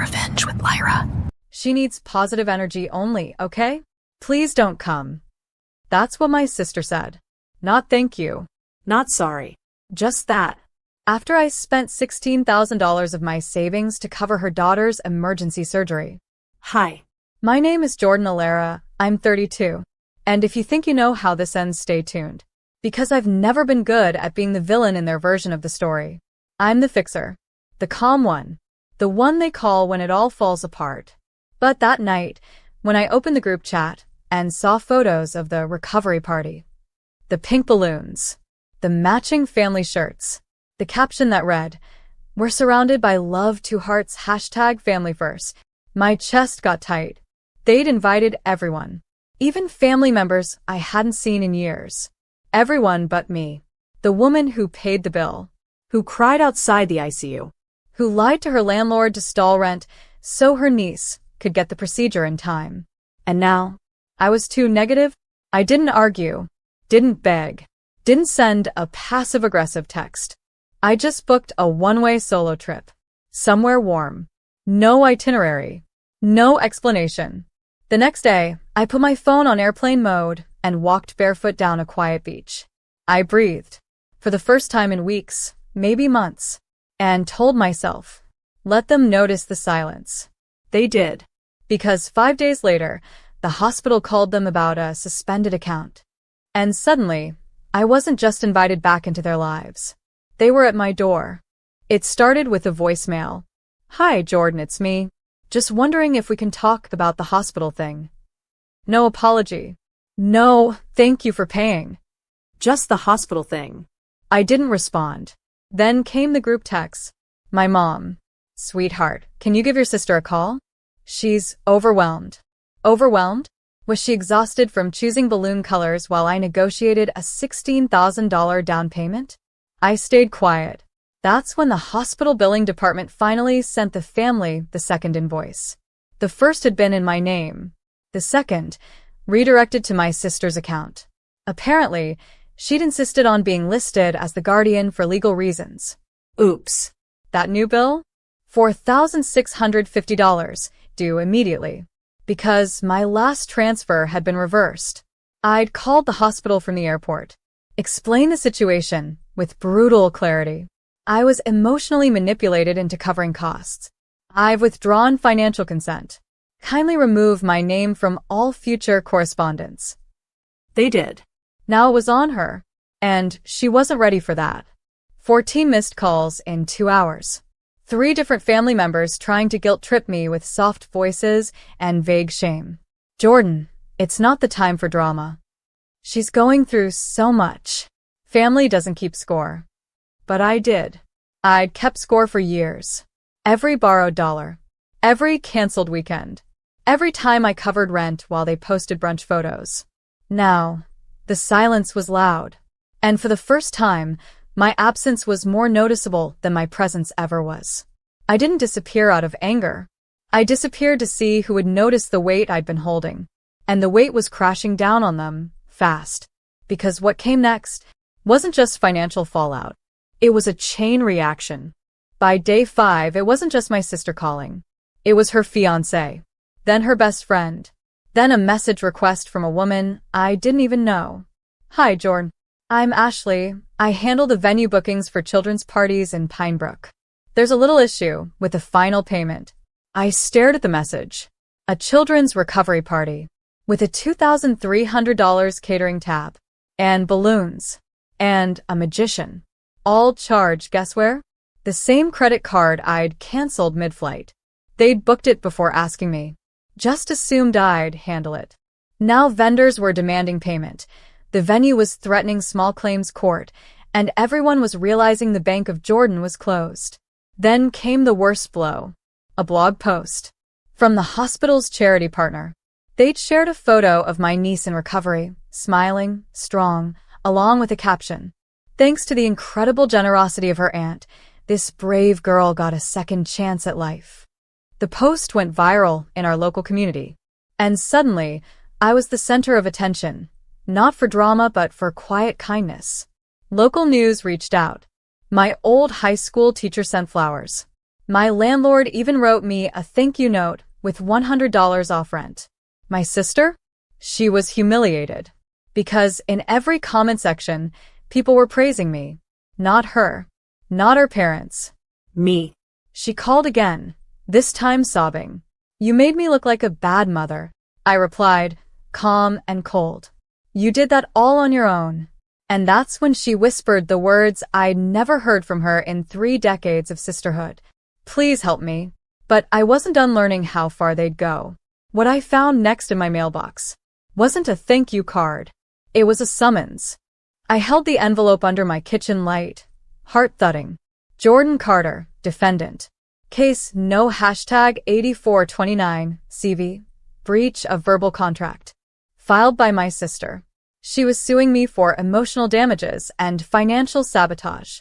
revenge with Lyra. She needs positive energy only, okay? Please don't come. That's what my sister said. Not thank you. Not sorry. Just that. After I spent $16,000 of my savings to cover her daughter's emergency surgery. Hi. My name is Jordan Alara. I'm 32. And if you think you know how this ends, stay tuned. Because I've never been good at being the villain in their version of the story. I'm the fixer. The calm one. The one they call when it all falls apart. But that night, when I opened the group chat and saw photos of the recovery party, the pink balloons, the matching family shirts, the caption that read, "We're surrounded by love to hearts #FamilyFirst," my chest got tight. They'd invited everyone, even family members I hadn't seen in years. Everyone but me. The woman who paid the bill. Who cried outside the ICU. Who lied to her landlord to stall rent so her niece could get the procedure in time. And now, I was too negative. I didn't argue, didn't beg, didn't send a passive-aggressive text. I just booked a one-way solo trip. Somewhere warm. No itinerary. No explanation. The next day, I put my phone on airplane mode and walked barefoot down a quiet beach. I breathed. For the first time in weeks, maybe months. And told myself, let them notice the silence. They did. Because 5 days later, the hospital called them about a suspended account. And suddenly, I wasn't just invited back into their lives. They were at my door. It started with a voicemail. "Hi, Jordan, it's me. Just wondering if we can talk about the hospital thing." No apology. No, thank you for paying. Just the hospital thing. I didn't respond. Then came the group text. My mom. "Sweetheart, can you give your sister a call? She's overwhelmed." Overwhelmed? Was she exhausted from choosing balloon colors while I negotiated a $16,000 down payment? I stayed quiet. That's when the hospital billing department finally sent the family the second invoice. The first had been in my name. The second, redirected to my sister's account. Apparently, she'd insisted on being listed as the guardian for legal reasons. Oops. That new bill? $4,650, due immediately. Because my last transfer had been reversed. I'd called the hospital from the airport. Explained the situation with brutal clarity. I was emotionally manipulated into covering costs. I've withdrawn financial consent. Kindly remove my name from all future correspondence. They did. Now it was on her. And she wasn't ready for that. 14 missed calls in 2 hours. 3 different family members trying to guilt-trip me with soft voices and vague shame. "Jordan, it's not the time for drama. She's going through so much. Family doesn't keep score." But I did. I'd kept score for years. Every borrowed dollar. Every canceled weekend. Every time I covered rent while they posted brunch photos. Now, the silence was loud. And for the first time, my absence was more noticeable than my presence ever was. I didn't disappear out of anger. I disappeared to see who would notice the weight I'd been holding. And the weight was crashing down on them, fast. Because what came next wasn't just financial fallout. It was a chain reaction. By day 5, it wasn't just my sister calling. It was her fiancé. Then her best friend. Then a message request from a woman I didn't even know. "Hi, Jordan. I'm Ashley. I handle the venue bookings for children's parties in Pinebrook. There's a little issue with the final payment." I stared at the message. A children's recovery party. With a $2,300 catering tab. And balloons. And a magician. All charged, guess where? The same credit card I'd canceled mid-flight. They'd booked it before asking me. Just assumed I'd handle it. Now vendors were demanding payment. The venue was threatening small claims court, and everyone was realizing the Bank of Jordan was closed. Then came the worst blow. A blog post. From the hospital's charity partner. They'd shared a photo of my niece in recovery, smiling, strong, along with a caption. "Thanks to the incredible generosity of her aunt, this brave girl got a second chance at life." The post went viral in our local community. And suddenly, I was the center of attention. Not for drama, but for quiet kindness. Local news reached out. My old high school teacher sent flowers. My landlord even wrote me a thank you note with $100 off rent. My sister? She was humiliated. Because in every comment section, people were praising me. Not her. Not her parents. Me. She called again, this time sobbing. You made me look like a bad mother. I replied, calm and cold. You did that all on your own. And that's when she whispered the words I'd never heard from her in 3 decades of sisterhood. Please help me. But I wasn't done learning how far they'd go. What I found next in my mailbox wasn't a thank you card. It was a summons. I held the envelope under my kitchen light, heart thudding. Jordan Carter, defendant. Case no hashtag 8429, CV. Breach of verbal contract. Filed by my sister. She was suing me for emotional damages and financial sabotage,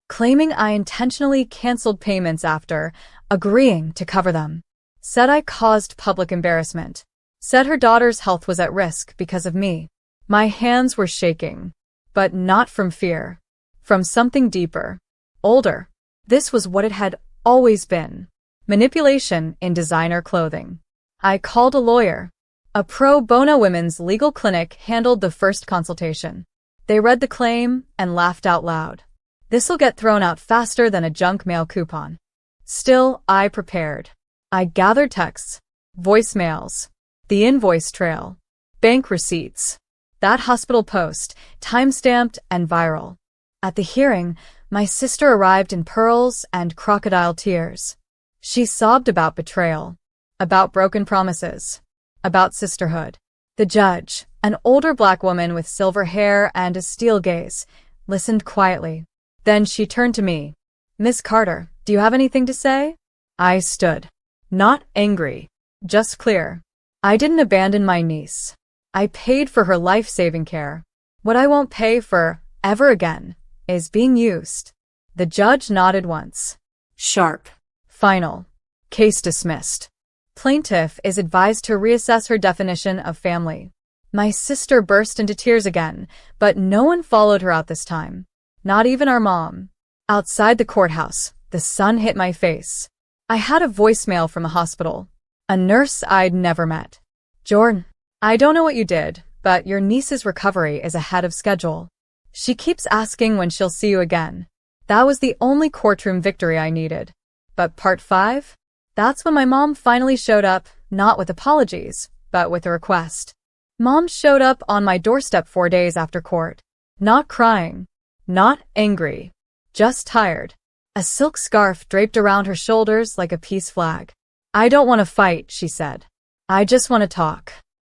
claiming I intentionally canceled payments after agreeing to cover them. Said I caused public embarrassment. Said her daughter's health was at risk because of me. My hands were shaking, but not from fear, from something deeper, older. This was what it had always been. Manipulation in designer clothing. I called a lawyer. A pro bono women's legal clinic handled the first consultation. They read the claim and laughed out loud. This'll get thrown out faster than a junk mail coupon. Still, I prepared. I gathered texts, voicemails, the invoice trail, bank receipts, that hospital post, time-stamped and viral. At the hearing, my sister arrived in pearls and crocodile tears. She sobbed about betrayal, about broken promises, about sisterhood. The judge, an older black woman with silver hair and a steel gaze, listened quietly. Then she turned to me. Miss Carter, do you have anything to say? I stood. Not angry, just clear. I didn't abandon my niece. I paid for her life-saving care. What I won't pay for, ever again, is being used. The judge nodded once. Sharp. Final. Case dismissed. Plaintiff is advised to reassess her definition of family. My sister burst into tears again, but no one followed her out this time. Not even our mom. Outside the courthouse, the sun hit my face. I had a voicemail from a hospital. A nurse I'd never met. Jordan, I don't know what you did, but your niece's recovery is ahead of schedule. She keeps asking when she'll see you again. That was the only courtroom victory I needed. But part 5? That's when my mom finally showed up, not with apologies, but with a request. Mom showed up on my doorstep 4 days after court. Not crying. Not angry. Just tired. A silk scarf draped around her shoulders like a peace flag. I don't want to fight, she said. I just want to talk.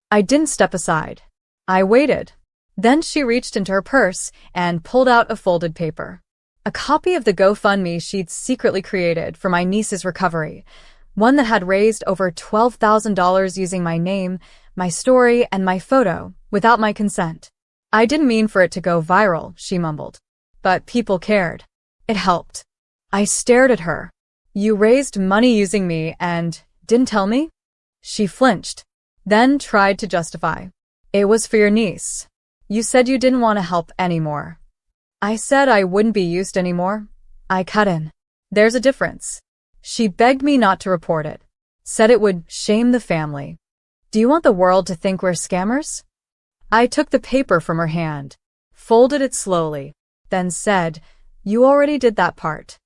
I didn't step aside. I waited. Then she reached into her purse and pulled out a folded paper. A copy of the GoFundMe she'd secretly created for my niece's recovery. One that had raised over $12,000 using my name, my story, and my photo, without my consent. I didn't mean for it to go viral, she mumbled. But people cared. It helped. I stared at her. You raised money using me and didn't tell me? She flinched, then tried to justify. It was for your niece. You said you didn't want to help anymore. I said I wouldn't be used anymore. I cut in. There's a difference. She begged me not to report it. Said it would shame the family. Do you want the world to think we're scammers? I took the paper from her hand, folded it slowly, then said, You already did that part.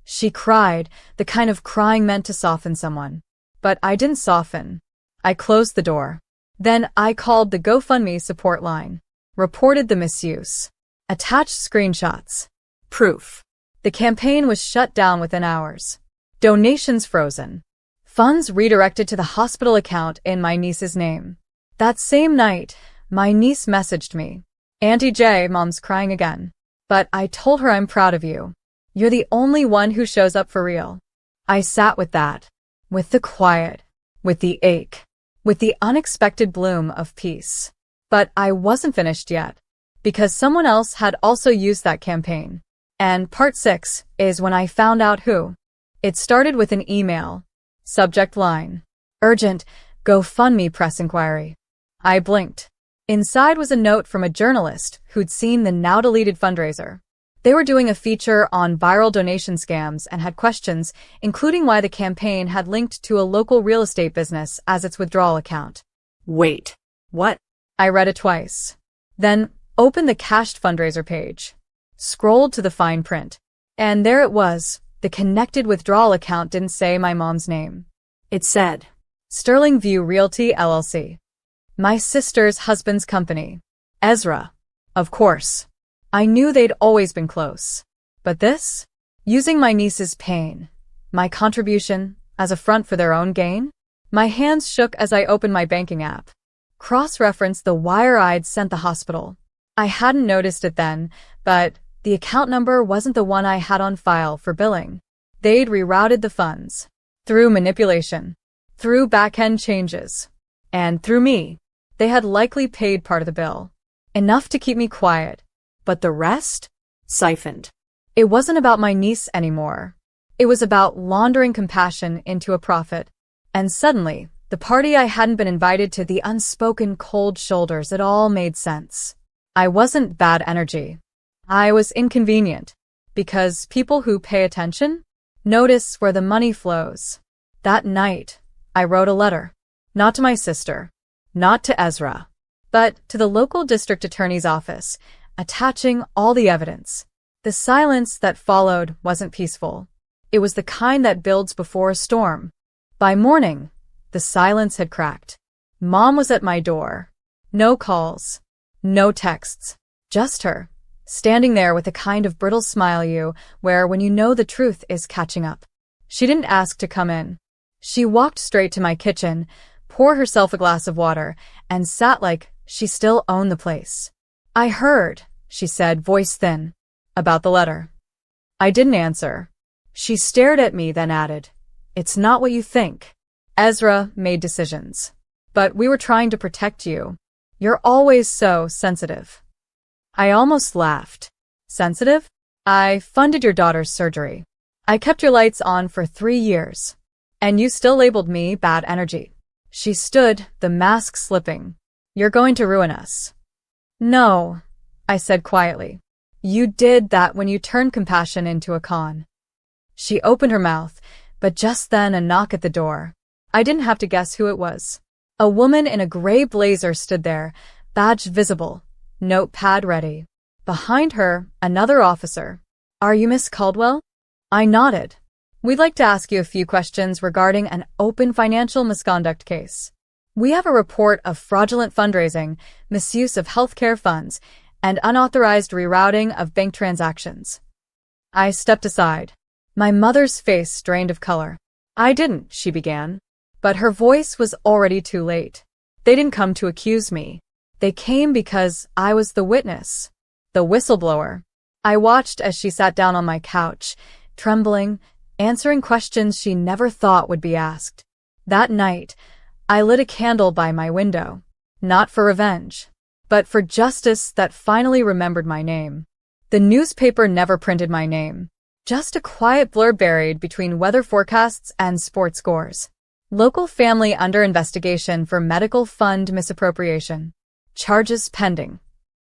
She cried, the kind of crying meant to soften someone. But I didn't soften. I closed the door. Then I called the GoFundMe support line. Reported the misuse. Attached screenshots. Proof. The campaign was shut down within hours. Donations frozen. Funds redirected to the hospital account in my niece's name. That same night, my niece messaged me. Auntie J, Mom's crying again. But I told her I'm proud of you. You're the only one who shows up for real. I sat with that. With the quiet. With the ache. With the unexpected bloom of peace. But I wasn't finished yet. Because someone else had also used that campaign. And part 6 is when I found out who. It started with an email. Subject line. Urgent, GoFundMe press inquiry. I blinked. Inside was a note from a journalist who'd seen the now-deleted fundraiser. They were doing a feature on viral donation scams and had questions, including why the campaign had linked to a local real estate business as its withdrawal account. Wait, what? I read it twice. Then opened the cached fundraiser page. Scrolled to the fine print. And there it was. The connected withdrawal account didn't say my mom's name. It said, Sterling View Realty, LLC. My sister's husband's company. Ezra. Of course. I knew they'd always been close. But this? Using my niece's pain. My contribution as a front for their own gain? My hands shook as I opened my banking app. Cross-referenced the wire I'd sent the hospital. I hadn't noticed it then, but the account number wasn't the one I had on file for billing. They'd rerouted the funds. Through manipulation. Through back-end changes. And through me. They had likely paid part of the bill. Enough to keep me quiet. But the rest? Siphoned. It wasn't about my niece anymore. It was about laundering compassion into a profit. And suddenly, the party I hadn't been invited to, the unspoken cold shoulders, it all made sense. I wasn't bad energy. I was inconvenient. Because people who pay attention notice where the money flows. That night, I wrote a letter. Not to my sister. Not to Ezra. But to the local district attorney's office, attaching all the evidence. The silence that followed wasn't peaceful. It was the kind that builds before a storm. By morning, the silence had cracked. Mom was at my door. No calls. No texts. Just her, standing there with the kind of brittle smile you wear when you know the truth is catching up. She didn't ask to come in. She walked straight to my kitchen, poured herself a glass of water, and sat like she still owned the place. I heard, she said, voice thin, about the letter. I didn't answer. She stared at me, then added, It's not what you think. Ezra made decisions. But we were trying to protect you. You're always so sensitive. I almost laughed. Sensitive? I funded your daughter's surgery. I kept your lights on for 3 years. And you still labeled me bad energy. She stood, the mask slipping. You're going to ruin us. No, I said quietly. You did that when you turned compassion into a con. She opened her mouth, but just then a knock at the door. I didn't have to guess who it was. A woman in a gray blazer stood there, badge visible, notepad ready. Behind her, another officer. Are you Miss Caldwell? I nodded. We'd like to ask you a few questions regarding an open financial misconduct case. We have a report of fraudulent fundraising, misuse of healthcare funds, and unauthorized rerouting of bank transactions. I stepped aside. My mother's face drained of color. I didn't, she began. But her voice was already too late. They didn't come to accuse me. They came because I was the witness. The whistleblower. I watched as she sat down on my couch, trembling, answering questions she never thought would be asked. That night, I lit a candle by my window. Not for revenge, but for justice that finally remembered my name. The newspaper never printed my name. Just a quiet blurb buried between weather forecasts and sports scores. Local family under investigation for medical fund misappropriation. Charges pending.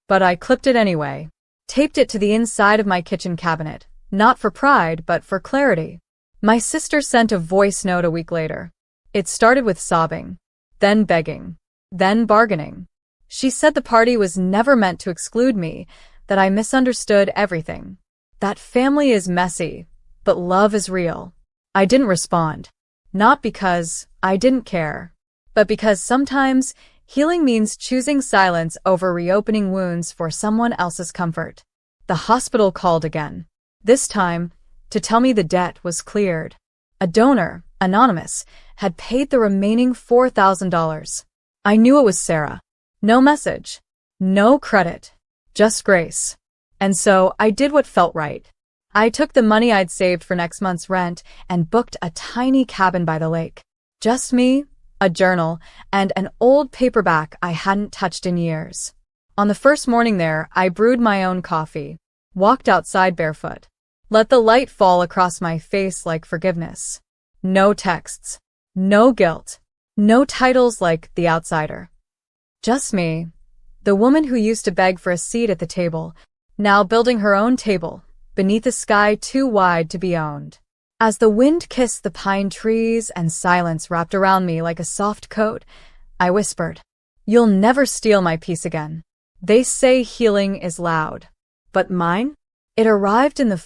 But I clipped it anyway. Taped it to the inside of my kitchen cabinet. Not for pride, but for clarity. My sister sent a voice note a week later. It started with sobbing, then begging, then bargaining. She said the party was never meant to exclude me, that I misunderstood everything. That family is messy, but love is real. I didn't respond. Not because I didn't care, but because sometimes healing means choosing silence over reopening wounds for someone else's comfort. The hospital called again. This time, to tell me the debt was cleared. A donor, anonymous, had paid the remaining $4,000. I knew it was Sarah. No message. No credit. Just grace. And so I did what felt right. I took the money I'd saved for next month's rent and booked a tiny cabin by the lake. Just me, a journal, and an old paperback I hadn't touched in years. On the first morning there, I brewed my own coffee, walked outside barefoot, let the light fall across my face like forgiveness. No texts, no guilt, no titles like The Outsider. Just me, the woman who used to beg for a seat at the table, now building her own table beneath a sky too wide to be owned. As the wind kissed the pine trees and silence wrapped around me like a soft coat, I whispered, "You'll never steal my peace again. They say healing is loud." But mine? It arrived in the